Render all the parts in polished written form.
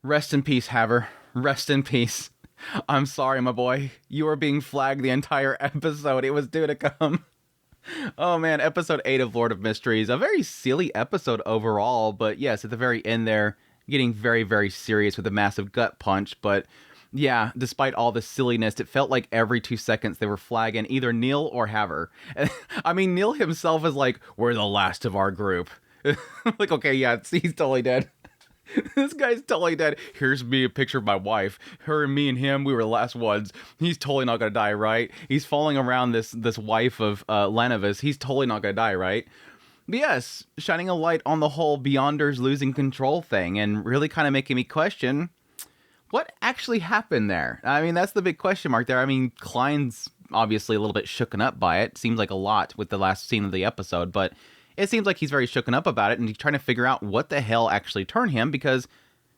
Rest in peace, Haver. Rest in peace. I'm sorry, my boy. You were being flagged the entire episode. It was due to come. Oh man, episode 8 of Lord of Mysteries. A very silly episode overall, but yes, at the very end there, getting very, very serious with a massive gut punch. But yeah, despite all the silliness, it felt like every 2 seconds they were flagging either Neil or Haver. I mean, Neil himself is like, we're the last of our group. Like, okay, yeah, he's totally dead. This guy's totally dead. Here's me, a picture of my wife. Her and me and him, we were the last ones. He's totally not gonna die, right? He's following around this wife of Lanavis. He's totally not gonna die, right? But yes, shining a light on the whole Beyonders losing control thing and really kind of making me question what actually happened there. I mean, that's the big question mark there. I mean, Klein's obviously a little bit shooken up by it. Seems like a lot with the last scene of the episode, but it seems like he's very shooken up about it and he's trying to figure out what the hell actually turned him, because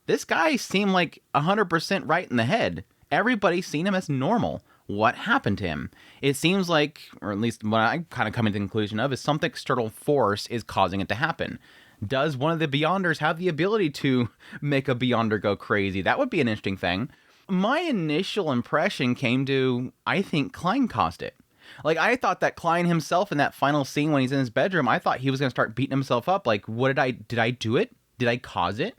this guy seemed like 100% right in the head. Everybody's seen him as normal. What happened to him? It seems like, or at least what I'm kind of coming to the conclusion of, is some external force is causing it to happen. Does one of the Beyonders have the ability to make a Beyonder go crazy? That would be an interesting thing. My initial impression came to, I think Klein caused it. Like, I thought that Klein himself in that final scene when he's in his bedroom, I thought he was going to start beating himself up. Like, did I do it? Did I cause it?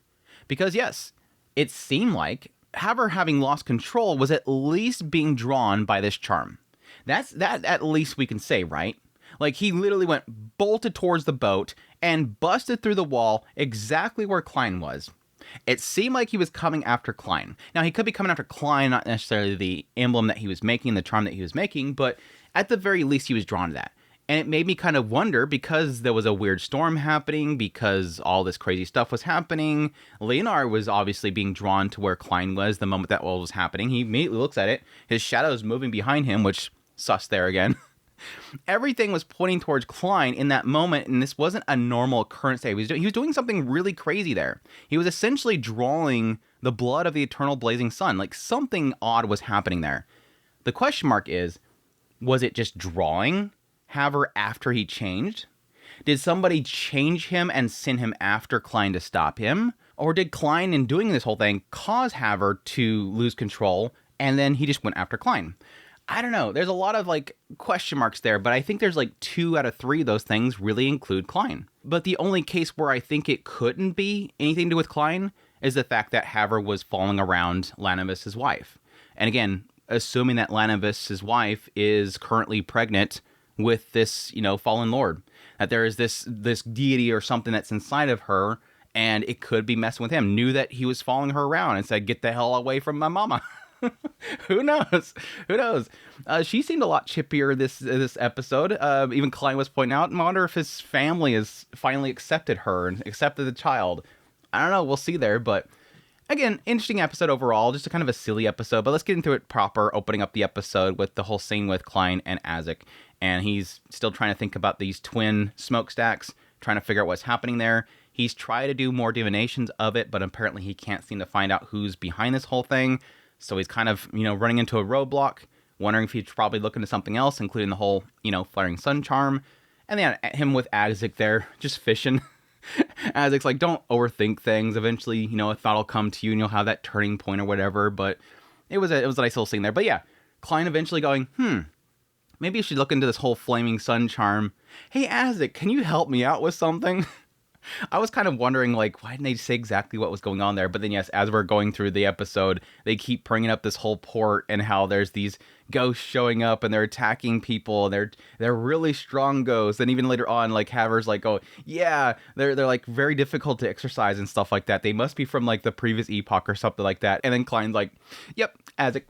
Because yes, it seemed like Haver having lost control was at least being drawn by this charm. That at least we can say, right? Like, he literally bolted towards the boat and busted through the wall exactly where Klein was. It seemed like he was coming after Klein. Now, he could be coming after Klein, not necessarily the emblem that he was making, the charm that he was making, but at the very least, he was drawn to that. And it made me kind of wonder, because there was a weird storm happening, because all this crazy stuff was happening. Leonard was obviously being drawn to where Klein was the moment that all was happening. He immediately looks at it. His shadow's moving behind him, which, sus there again. Everything was pointing towards Klein in that moment, and this wasn't a normal occurrence that he was doing something really crazy there. He was essentially drawing the blood of the eternal blazing sun. Like, something odd was happening there. The question mark is, was it just drawing Haver after he changed? Did somebody change him and send him after Klein to stop him? Or did Klein, in doing this whole thing, cause Haver to lose control, and then he just went after Klein? I don't know. There's a lot of, like, question marks there, but I think there's, like, 2 out of 3 of those things really include Klein. But the only case where I think it couldn't be anything to do with Klein is the fact that Haver was following around Lanavis' wife. And again, assuming that Lanavis' wife is currently pregnant with this, fallen lord. That there is this deity or something that's inside of her, and it could be messing with him. Knew that he was following her around and said, get the hell away from my mama. Who knows? Who knows? She seemed a lot chippier this episode. Even Klein was pointing out, I wonder if his family has finally accepted her and accepted the child. I don't know. We'll see there, but again, interesting episode overall, just a kind of a silly episode, but let's get into it proper, opening up the episode with the whole scene with Klein and Azek, and he's still trying to think about these twin smokestacks, trying to figure out what's happening there. He's tried to do more divinations of it, but apparently he can't seem to find out who's behind this whole thing, so he's kind of, running into a roadblock, wondering if he's probably looking to something else, including the whole, flaring sun charm, and then him with Azek there, just fishing. Azek's like, don't overthink things. Eventually, a thought will come to you and you'll have that turning point or whatever. But it was a nice little scene there. But yeah, Klein eventually going, maybe you should look into this whole flaming sun charm. Hey, Azek, can you help me out with something? I was kind of wondering, like, why didn't they say exactly what was going on there? But then, yes, as we're going through the episode, they keep bringing up this whole port and how there's these ghosts showing up and they're attacking people. And they're really strong ghosts. And even later on, like, Haver's like, oh, yeah, they're like very difficult to exercise and stuff like that. They must be from like the previous epoch or something like that. And then Klein's like, yep, Azek.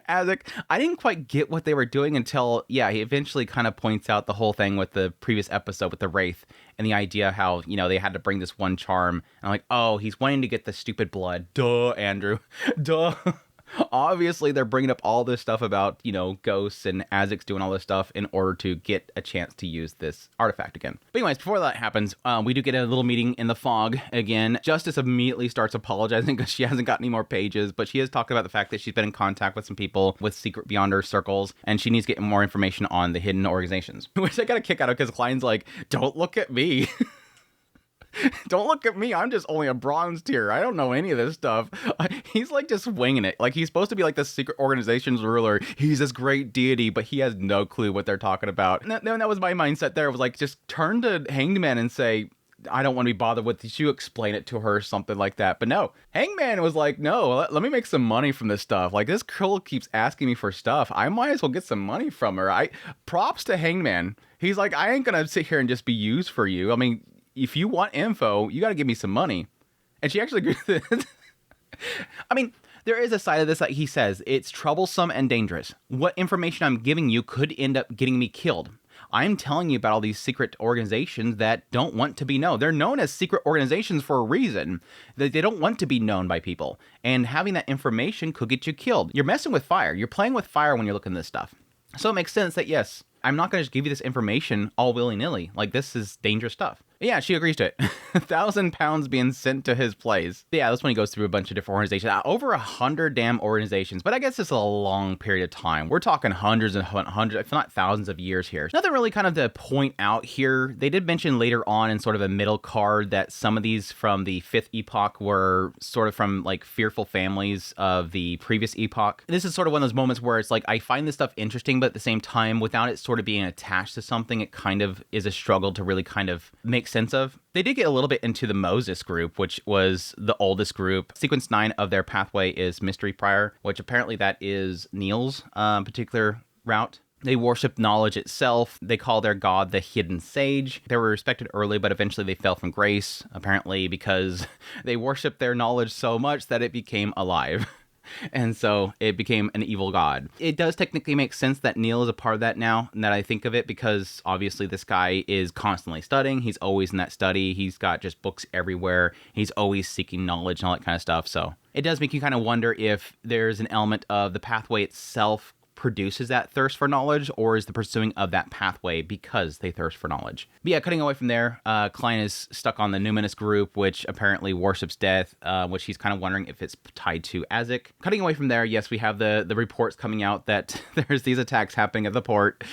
Azek, I didn't quite get what they were doing until, he eventually kind of points out the whole thing with the previous episode with the Wraith and the idea how, they had to bring this one charm. And I'm like, oh, he's wanting to get the stupid blood. Duh, Andrew. Duh. Obviously, they're bringing up all this stuff about, ghosts and Azek's doing all this stuff in order to get a chance to use this artifact again. But anyways, before that happens, we do get a little meeting in the fog again. Justice immediately starts apologizing because she hasn't got any more pages, but she has talked about the fact that she's been in contact with some people with secret Beyonder circles, and she needs to get more information on the hidden organizations, which I got a kick out of because Klein's like, don't look at me. Don't look at me. I'm just only a bronze tier. I don't know any of this stuff. He's like just winging it. Like he's supposed to be like the secret organization's ruler. He's this great deity, but he has no clue what they're talking about. And that was my mindset there. It was like, just turn to Hangman and say, I don't want to be bothered with this. You explain it to her or something like that. But no, Hangman was like, no, let me make some money from this stuff. Like, this girl keeps asking me for stuff. I might as well get some money from her. Props to Hangman. He's like, I ain't going to sit here and just be used for you. I mean, if you want info, you got to give me some money. And she actually agrees with it. I mean, there is a side of this that he says, it's troublesome and dangerous. What information I'm giving you could end up getting me killed. I'm telling you about all these secret organizations that don't want to be known. They're known as secret organizations for a reason. They don't want to be known by people. And having that information could get you killed. You're messing with fire. You're playing with fire when you're looking at this stuff. So it makes sense that, yes, I'm not going to just give you this information all willy-nilly. Like, this is dangerous stuff. Yeah, she agrees to it. £1,000 being sent to his place. Yeah, that's when he goes through a bunch of different organizations. Over 100 damn organizations. But I guess it's a long period of time. We're talking hundreds and hundreds, if not thousands of years here. Nothing really kind of to point out here. They did mention later on in sort of a middle card that some of these from the 5th epoch were sort of from like fearful families of the previous epoch. This is sort of one of those moments where it's like, I find this stuff interesting, but at the same time, without it sort of being attached to something, it kind of is a struggle to really kind of make sense of. They did get a little bit into the Moses group, which was the oldest group. Sequence 9 of their pathway is Mystery Prior, which apparently that is Neil's particular route. They worship knowledge itself. They call their god the Hidden Sage. They were respected early, but eventually they fell from grace, apparently because they worshiped their knowledge so much that it became alive. And so it became an evil god. It does technically make sense that Neil is a part of that now, and that I think of it, because obviously this guy is constantly studying. He's always in that study. He's got just books everywhere. He's always seeking knowledge and all that kind of stuff. So it does make you kind of wonder if there's an element of the pathway itself produces that thirst for knowledge, or is the pursuing of that pathway because they thirst for knowledge. But yeah, cutting away from there, Klein is stuck on the Numinous group, which apparently worships death, which he's kind of wondering if it's tied to Azek. Cutting away from there, yes, we have the reports coming out that there's these attacks happening at the port.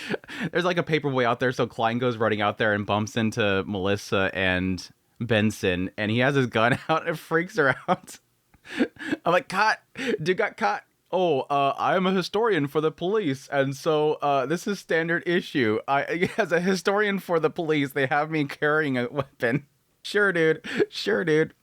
There's like a paperboy out there, so Klein goes running out there and bumps into Melissa and Benson, and he has his gun out and it freaks her out. I'm like, caught! Dude got caught! Oh, I'm a historian for the police, and so this is standard issue. As a historian for the police, they have me carrying a weapon. Sure, dude. Sure, dude.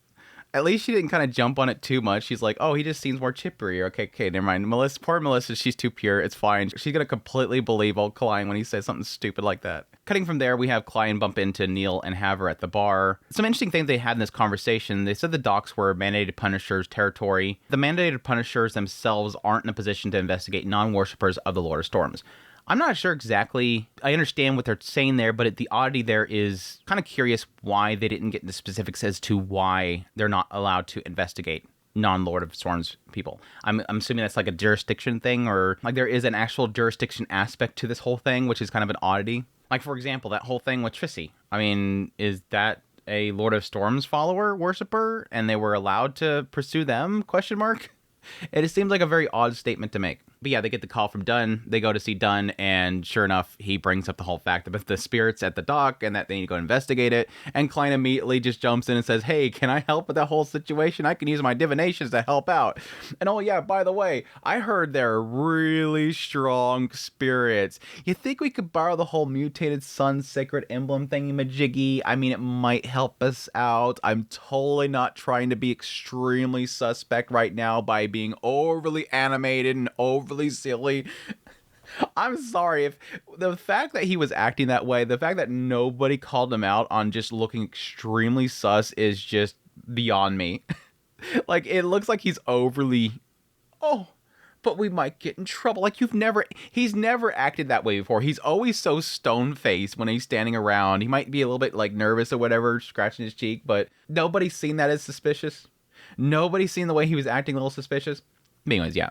At least she didn't kind of jump on it too much. She's like, oh, he just seems more chippery. Okay, never mind. Poor Melissa, she's too pure. It's fine. She's going to completely believe old Klein when he says something stupid like that. Cutting from there, we have Klein bump into Neil and Haver at the bar. Some interesting things they had in this conversation. They said the docks were mandated Punishers' territory. The mandated Punishers themselves aren't in a position to investigate non-worshippers of the Lord of Storms. I'm not sure exactly. I understand what they're saying there, but the oddity there is kind of curious why they didn't get into specifics as to why they're not allowed to investigate non-Lord of Storms people. I'm assuming that's like a jurisdiction thing, or like there is an actual jurisdiction aspect to this whole thing, which is kind of an oddity. Like, for example, that whole thing with Trissy. I mean, is that a Lord of Storms follower, worshiper, and they were allowed to pursue them? Question mark. It just seems like a very odd statement to make. But yeah, they get the call from Dunn. They go to see Dunn, and sure enough, he brings up the whole fact about the spirits at the dock and that they need to go investigate it. And Klein immediately just jumps in and says, hey, can I help with that whole situation? I can use my divinations to help out. And oh yeah, by the way, I heard they're really strong spirits. You think we could borrow the whole mutated sun sacred emblem thingy-majiggy? I mean, it might help us out. I'm totally not trying to be extremely suspect right now by being overly animated and overly silly. I'm sorry if the fact that he was acting that way, the fact that nobody called him out on just looking extremely sus is just beyond me. Like, it looks like he's overly, oh, but we might get in trouble. Like, he's never acted that way before. He's always so stone-faced when he's standing around. He might be a little bit like nervous or whatever, scratching his cheek, but nobody's seen that as suspicious. Nobody's seen the way he was acting a little suspicious. Anyways, yeah,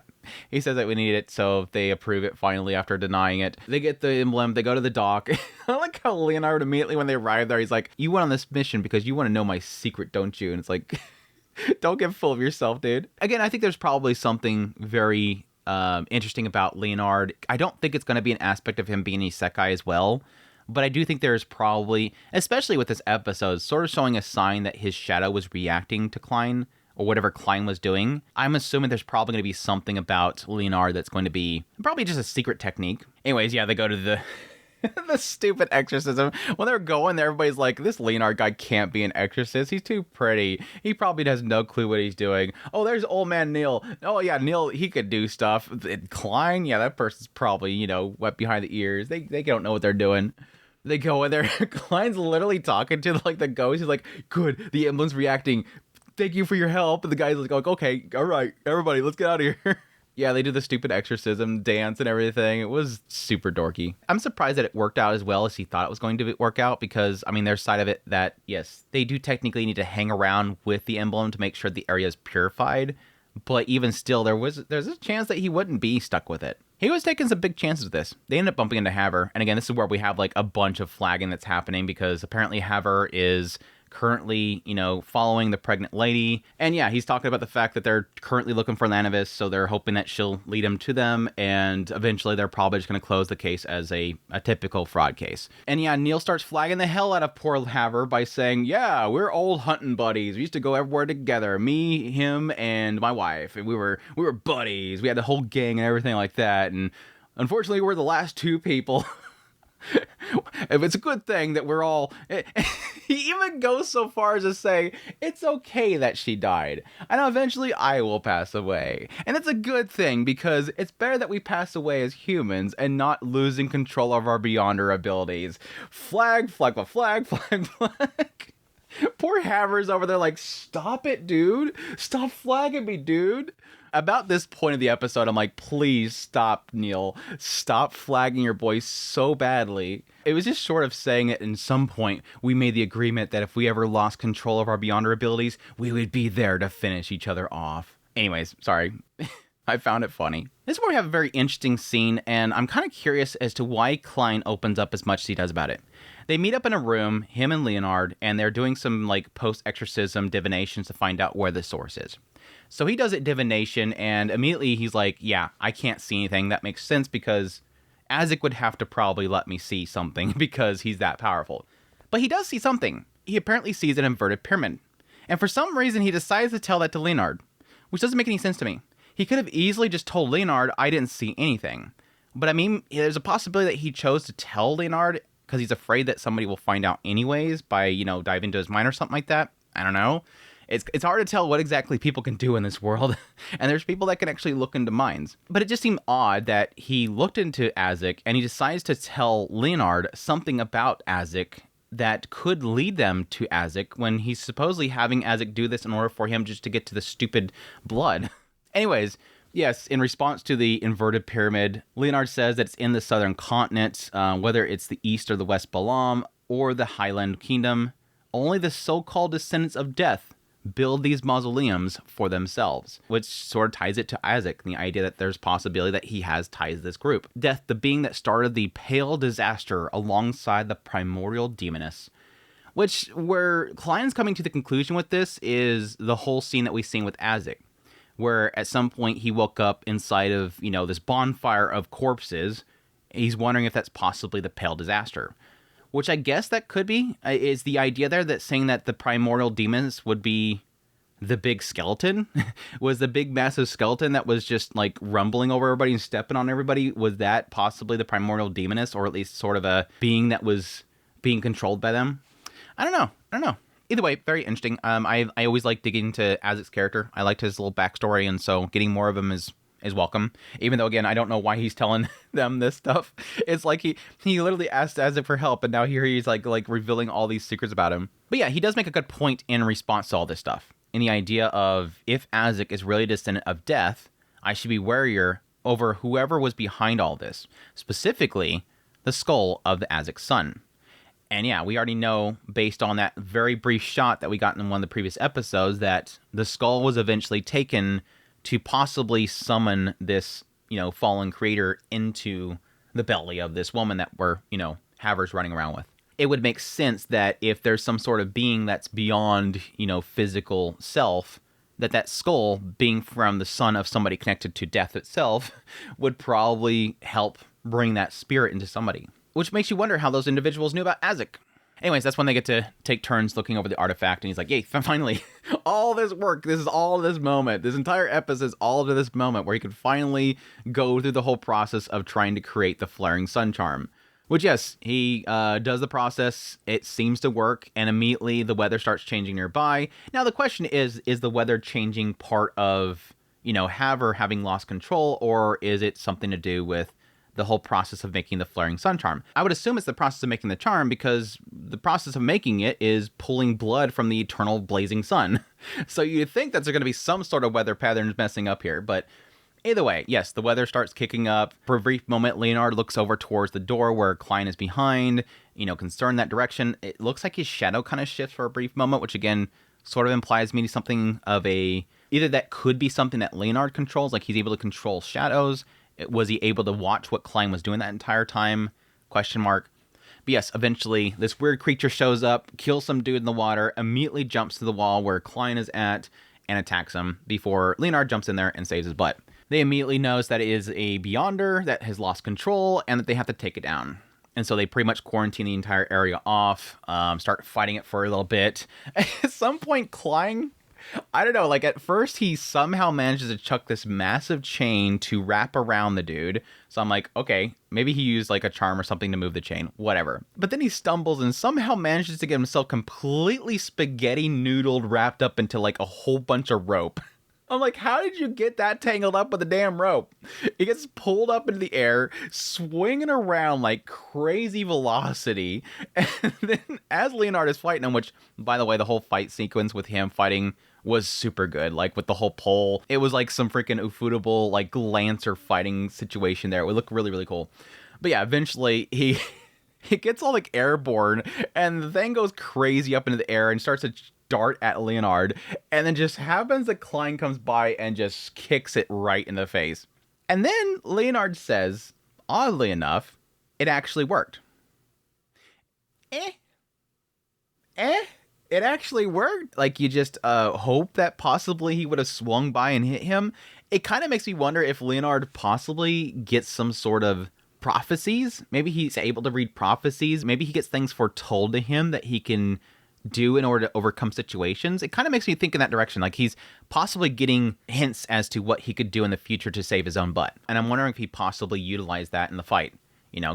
he says that we need it, so they approve it finally after denying it. They get the emblem, they go to the dock. I like how Leonard immediately when they arrive there, he's like, you went on this mission because you want to know my secret, don't you? And it's like, don't get full of yourself, dude. Again, I think there's probably something very interesting about Leonard. I don't think it's going to be an aspect of him being a Isekai as well. But I do think there's probably, especially with this episode, sort of showing a sign that his shadow was reacting to Klein, or whatever Klein was doing. I'm assuming there's probably going to be something about Leonard that's going to be probably just a secret technique. Anyways, yeah, they go to the the stupid exorcism. When they're going there, everybody's like, this Leonard guy can't be an exorcist. He's too pretty. He probably has no clue what he's doing. Oh, there's old man Neil. Oh, yeah, Neil, he could do stuff. Klein, yeah, that person's probably, you know, wet behind the ears. They don't know what they're doing. They go in there. Klein's literally talking to, like, the ghost. He's like, good, the emblem's reacting. Thank you for your help. And the guy's like, okay, all right, everybody, let's get out of here. Yeah, they do the stupid exorcism dance and everything. It was super dorky. I'm surprised that it worked out as well as he thought it was going to work out because, I mean, there's side of it that, yes, they do technically need to hang around with the emblem to make sure the area is purified. But even still, there's a chance that he wouldn't be stuck with it. He was taking some big chances with this. They ended up bumping into Haver. And again, this is where we have like a bunch of flagging that's happening because apparently Haver is currently, you know, following the pregnant lady. And yeah, he's talking about the fact that they're currently looking for Lanavis, so they're hoping that she'll lead him to them, and eventually they're probably just going to close the case as a typical fraud case. And yeah, Neil starts flagging the hell out of poor Haver by saying, yeah, we're old hunting buddies. We used to go everywhere together. Me, him, and my wife. And we were buddies. We had the whole gang and everything like that. And unfortunately, we're the last two people. If it's a good thing that we're all... He even goes so far as to say, it's okay that she died. I know eventually I will pass away. And it's a good thing because it's better that we pass away as humans and not losing control of our Beyonder abilities. Flag, flag, flag, flag, flag. Poor Haver's over there like, stop it, dude. Stop flagging me, dude. About this point of the episode, I'm like, please stop, Neil. Stop flagging your boy so badly. It was just short of saying it in some point. We made the agreement that if we ever lost control of our Beyonder abilities, we would be there to finish each other off. Anyways, sorry. I found it funny. This is where we have a very interesting scene, and I'm kind of curious as to why Klein opens up as much as he does about it. They meet up in a room, him and Leonard, and they're doing some like post-exorcism divinations to find out where the source is. So he does it divination, and immediately he's like, yeah, I can't see anything. That makes sense because Azek would have to probably let me see something because he's that powerful. But he does see something. He apparently sees an inverted pyramid. And for some reason, he decides to tell that to Leonard, which doesn't make any sense to me. He could have easily just told Leonard, I didn't see anything. But I mean, there's a possibility that he chose to tell Leonard because he's afraid that somebody will find out anyways by, you know, diving into his mind or something like that. I don't know. It's hard to tell what exactly people can do in this world, and there's people that can actually look into minds. But it just seemed odd that he looked into Azek, and he decides to tell Leonard something about Azek that could lead them to Azek when he's supposedly having Azek do this in order for him just to get to the stupid blood. Anyways, yes, in response to the inverted pyramid, Leonard says that it's in the southern continent, whether it's the east or the west Balam, or the Highland Kingdom. Only the so-called descendants of death build these mausoleums for themselves, which sort of ties it to Azek, the idea that there's possibility that he has ties to this group. Death, the being that started the pale disaster alongside the primordial demoness. Which, where Klein's coming to the conclusion with this is the whole scene that we've seen with Azek, where at some point he woke up inside of, you know, this bonfire of corpses. He's wondering if that's possibly the pale disaster. Which I guess that could be, is the idea there that saying that the primordial demons would be the big skeleton, was the big massive skeleton that was just like rumbling over everybody and stepping on everybody. Was that possibly the primordial demoness, or at least sort of a being that was being controlled by them? I don't know. Either way, very interesting. I always like digging into Azek's character. I liked his little backstory, and so getting more of him is welcome. Even though, again, I don't know why he's telling them this stuff. It's like he literally asked Azek for help, and now here he's like revealing all these secrets about him. But yeah, he does make a good point in response to all this stuff. In the idea of, if Azek is really a descendant of death, I should be warier over whoever was behind all this. Specifically, the skull of the Azek son. And yeah, we already know, based on that very brief shot that we got in one of the previous episodes, that the skull was eventually taken to possibly summon this, you know, fallen creator into the belly of this woman that we're, you know, Haver's running around with. It would make sense that if there's some sort of being that's beyond, you know, physical self, that skull, being from the son of somebody connected to death itself, would probably help bring that spirit into somebody. which makes you wonder how those individuals knew about Azek. Anyways, that's when they get to take turns looking over the artifact, and he's like, yay, finally, all this work, this is all this moment, this entire episode is all to this moment where he could finally go through the whole process of trying to create the flaring sun charm. Which, yes, he does the process, it seems to work, and immediately the weather starts changing nearby. Now, the question is the weather changing part of, Haver having lost control, or is it something to do with the whole process of making the flaring sun charm? I would assume it's the process of making the charm, because the process of making it is pulling blood from the eternal blazing sun. So you'd think that there's going to be some sort of weather patterns messing up here, but either way, yes, the weather starts kicking up. For a brief moment, Leonard looks over towards the door where Klein is behind, concerned that direction. It looks like his shadow kind of shifts for a brief moment, which again sort of implies maybe something of either that could be something that Leonard controls, like he's able to control shadows. Was he able to watch what Klein was doing that entire time? Question mark. But yes, eventually this weird creature shows up, kills some dude in the water, immediately jumps to the wall where Klein is at, and attacks him before Leonard jumps in there and saves his butt. They immediately knows that it is a Beyonder that has lost control and that they have to take it down. And so they pretty much quarantine the entire area off, start fighting it for a little bit. At some point, Klein, I don't know, like at first he somehow manages to chuck this massive chain to wrap around the dude. So I'm like, okay, maybe he used like a charm or something to move the chain, whatever. But then he stumbles and somehow manages to get himself completely spaghetti noodled wrapped up into like a whole bunch of rope. I'm like, how did you get that tangled up with a damn rope? It gets pulled up into the air, swinging around like crazy velocity. And then as Leonard is fighting him, which, by the way, the whole fight sequence with him fighting was super good. Like with the whole pole, it was like some freaking ufotable like Lancer fighting situation there. It would look really, really cool. But yeah, eventually he gets all like airborne and the thing goes crazy up into the air and starts to dart at Leonard, and then just happens that Klein comes by and just kicks it right in the face. And then Leonard says, oddly enough, it actually worked. It actually worked. Like, you just hope that possibly he would have swung by and hit him. It kind of makes me wonder if Leonard possibly gets some sort of prophecies. Maybe he's able to read prophecies. Maybe he gets things foretold to him that he can do in order to overcome situations. It kind of makes me think in that direction. Like he's possibly getting hints as to what he could do in the future to save his own butt. And I'm wondering if he possibly utilized that in the fight.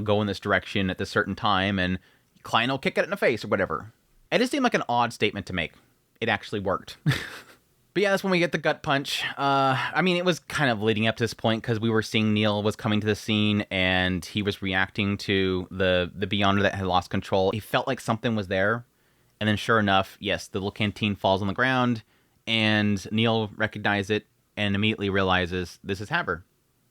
Go in this direction at this certain time and Klein will kick it in the face or whatever. It just seemed like an odd statement to make. It actually worked. But yeah, that's when we get the gut punch. It was kind of leading up to this point because we were seeing Neil was coming to the scene and he was reacting to the Beyonder that had lost control. He felt like something was there. And then sure enough, yes, the little canteen falls on the ground, and Neil recognizes it and immediately realizes this is Haver.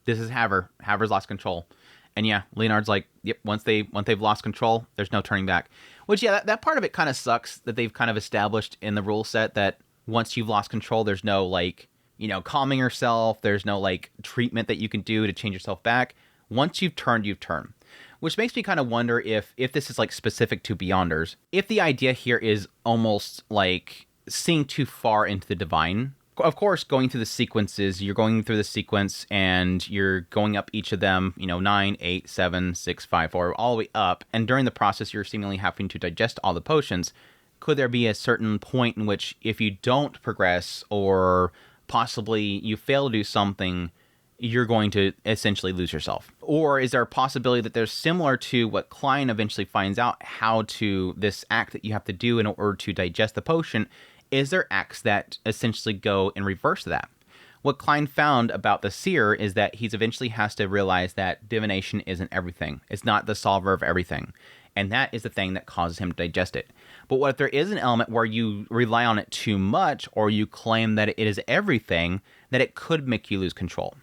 This is Haver. Haver's lost control. And yeah, Leonard's like, yep, once they've lost control, there's no turning back. Which, yeah, that part of it kind of sucks that they've kind of established in the rule set that once you've lost control, there's no, like, calming yourself. There's no, like, treatment that you can do to change yourself back. Once you've turned, you've turned. Which makes me kind of wonder if this is like specific to Beyonders. If the idea here is almost like seeing too far into the divine. Of course, going through the sequences, you're going through the sequence and you're going up each of them, 9, 8, 7, 6, 5, 4, all the way up. And during the process, you're seemingly having to digest all the potions. Could there be a certain point in which if you don't progress or possibly you fail to do something, you're going to essentially lose yourself? Or is there a possibility that there's similar to what Klein eventually finds out how to, this act that you have to do in order to digest the potion, is there acts that essentially go in reverse to that? What Klein found about the seer is that he's eventually has to realize that divination isn't everything. It's not the solver of everything. And that is the thing that causes him to digest it. But what if there is an element where you rely on it too much, or you claim that it is everything, that it could make you lose control?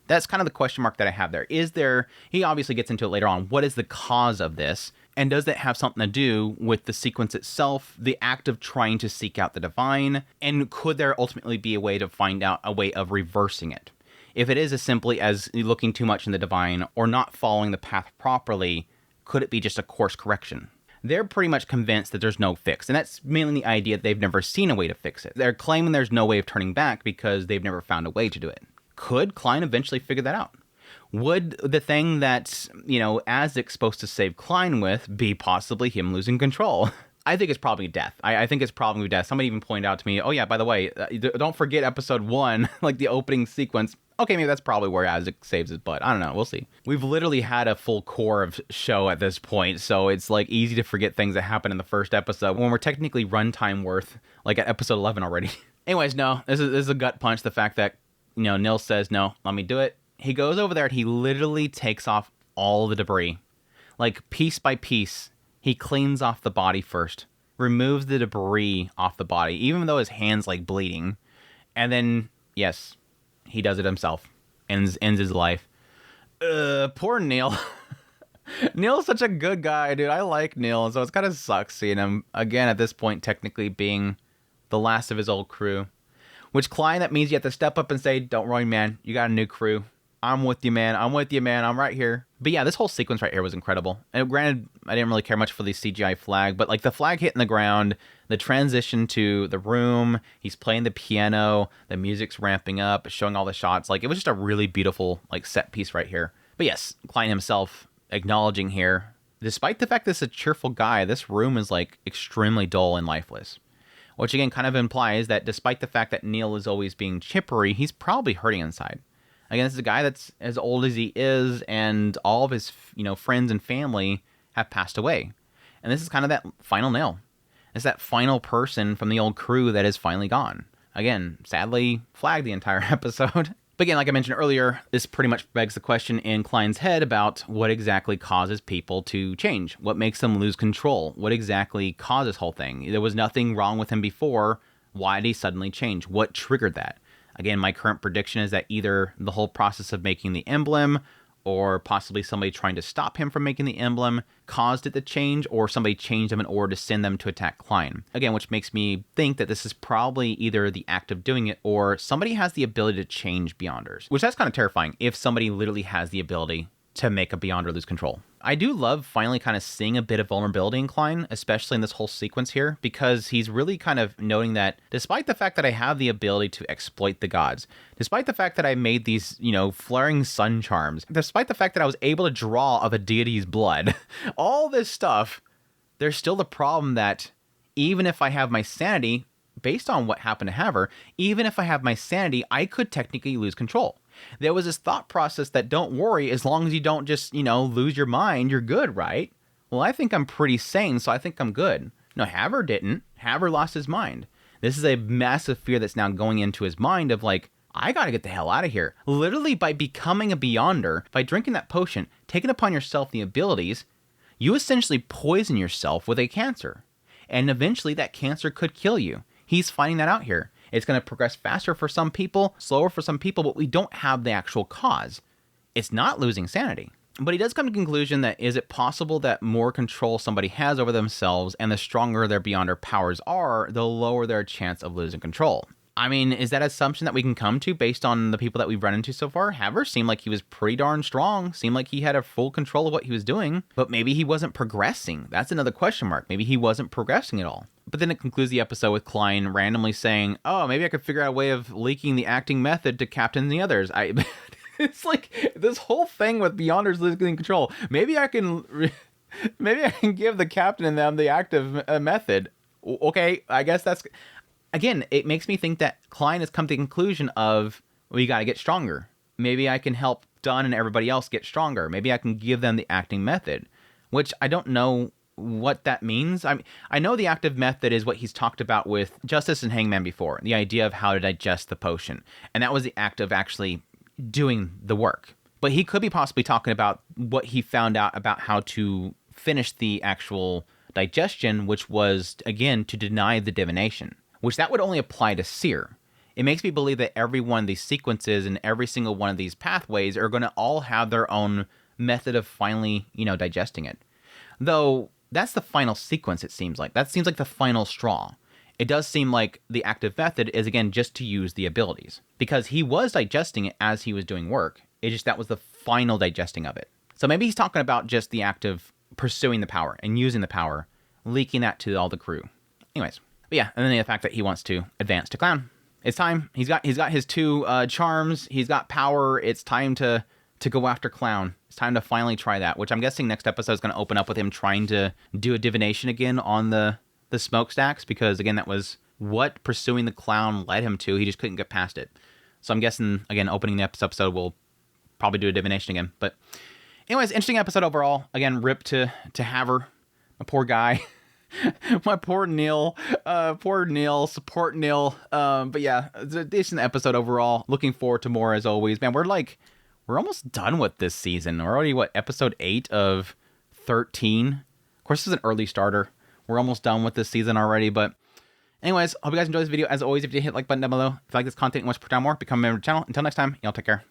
That's kind of the question mark that I have there. Is there, he obviously gets into it later on, what is the cause of this? And does that have something to do with the sequence itself, the act of trying to seek out the divine? And could there ultimately be a way to find out a way of reversing it? If it is as simply as looking too much in the divine or not following the path properly, could it be just a course correction? They're pretty much convinced that there's no fix. And that's mainly the idea that they've never seen a way to fix it. They're claiming there's no way of turning back because they've never found a way to do it. Could Klein eventually figure that out? Would the thing that, Azic's supposed to save Klein with be possibly him losing control? I think it's probably death. I think it's probably death. Somebody even pointed out to me, oh yeah, by the way, don't forget episode 1, like the opening sequence. Okay, maybe that's probably where Azic saves his butt. I don't know. We'll see. We've literally had a full core of show at this point, so it's like easy to forget things that happened in the first episode when we're technically runtime worth, like at episode 11 already. Anyways, no, this is a gut punch. The fact that, Nil says, no, let me do it. He goes over there and he literally takes off all the debris. Like piece by piece, he cleans off the body first, removes the debris off the body, even though his hand's like bleeding. And then, yes, he does it himself. Ends his life. Poor Neil. Neil's such a good guy, dude. I like Neil, so it's kind of sucks seeing him, again, at this point, technically being the last of his old crew. Which, Klein, that means you have to step up and say, don't worry, man. You got a new crew. I'm with you, man. I'm with you, man. I'm right here. But yeah, this whole sequence right here was incredible. And granted, I didn't really care much for the CGI flag, but like the flag hitting the ground, the transition to the room, he's playing the piano, the music's ramping up, showing all the shots. Like, it was just a really beautiful like set piece right here. But yes, Klein himself acknowledging here, despite the fact this is a cheerful guy, this room is like extremely dull and lifeless. Which again kind of implies that despite the fact that Neil is always being chippery, he's probably hurting inside. Again, this is a guy that's as old as he is, and all of his, friends and family have passed away. And this is kind of that final nail. It's that final person from the old crew that is finally gone. Again, sadly, flagged the entire episode. But again, like I mentioned earlier, this pretty much begs the question in Klein's head about what exactly causes people to change. What makes them lose control? What exactly caused this whole thing? There was nothing wrong with him before. Why did he suddenly change? What triggered that? Again, my current prediction is that either the whole process of making the emblem or possibly somebody trying to stop him from making the emblem caused it to change, or somebody changed them in order to send them to attack Klein. Again, which makes me think that this is probably either the act of doing it or somebody has the ability to change Beyonders, which that's kind of terrifying if somebody literally has the ability to make a Beyonder lose control. I do love finally kind of seeing a bit of vulnerability in Klein, especially in this whole sequence here, because he's really kind of noting that despite the fact that I have the ability to exploit the gods, despite the fact that I made these, flaring sun charms, despite the fact that I was able to draw of a deity's blood, all this stuff, there's still the problem that even if I have my sanity, based on what happened to have her, even if I have my sanity, I could technically lose control. There was this thought process that don't worry, as long as you don't just, lose your mind, you're good, right? Well, I think I'm pretty sane, so I think I'm good. No, Haver didn't. Haver lost his mind. This is a massive fear that's now going into his mind of like, I gotta get the hell out of here. Literally by becoming a Beyonder, by drinking that potion, taking upon yourself the abilities, you essentially poison yourself with a cancer. And eventually that cancer could kill you. He's finding that out here. It's going to progress faster for some people, slower for some people, but we don't have the actual cause. It's not losing sanity. But he does come to the conclusion that is it possible that more control somebody has over themselves and the stronger their Beyonder powers are, the lower their chance of losing control. I mean, is that an assumption that we can come to based on the people that we've run into so far? Haver seemed like he was pretty darn strong, seemed like he had a full control of what he was doing, but maybe he wasn't progressing. That's another question mark. Maybe he wasn't progressing at all. But then it concludes the episode with Klein randomly saying, oh, maybe I could figure out a way of leaking the acting method to Captain and the others. It's like this whole thing with Beyonders losing control. Maybe I can give the Captain and them the active method. Okay, I guess that's... Again, it makes me think that Klein has come to the conclusion of, we got to get stronger. Maybe I can help Dunn and everybody else get stronger. Maybe I can give them the acting method, which I don't know what that means. I know the active method is what he's talked about with Justice and Hangman before, the idea of how to digest the potion. And that was the act of actually doing the work. But he could be possibly talking about what he found out about how to finish the actual digestion, which was, again, to deny the divination. Which that would only apply to Seer. It makes me believe that every one of these sequences and every single one of these pathways are going to all have their own method of finally, digesting it. Though, that's the final sequence, it seems like. That seems like the final straw. It does seem like the active method is, again, just to use the abilities. Because he was digesting it as he was doing work. It just, that was the final digesting of it. So maybe he's talking about just the act of pursuing the power and using the power, leaking that to all the crew. Anyways. But yeah, and then the fact that he wants to advance to Clown. It's time. He's got his two charms. He's got power. It's time to to go after Clown. It's time to finally try that, which I'm guessing next episode is going to open up with him trying to do a divination again on the smokestacks, because again, that was what pursuing the Clown led him to. He just couldn't get past it. So I'm guessing, again, opening the episode, we'll probably do a divination again. But anyways, interesting episode overall. Again, rip to Haver, a poor guy. My poor Neil. Support Neil. But yeah, it's a decent episode overall. Looking forward to more as always. Man, we're almost done with this season. We're already, episode 8 of 13. Of course, this is an early starter. We're almost done with this season already. But anyways, hope you guys enjoyed this video. As always, if you hit the like button down below. If you like this content and want to put down more, become a member of the channel. Until next time, y'all take care.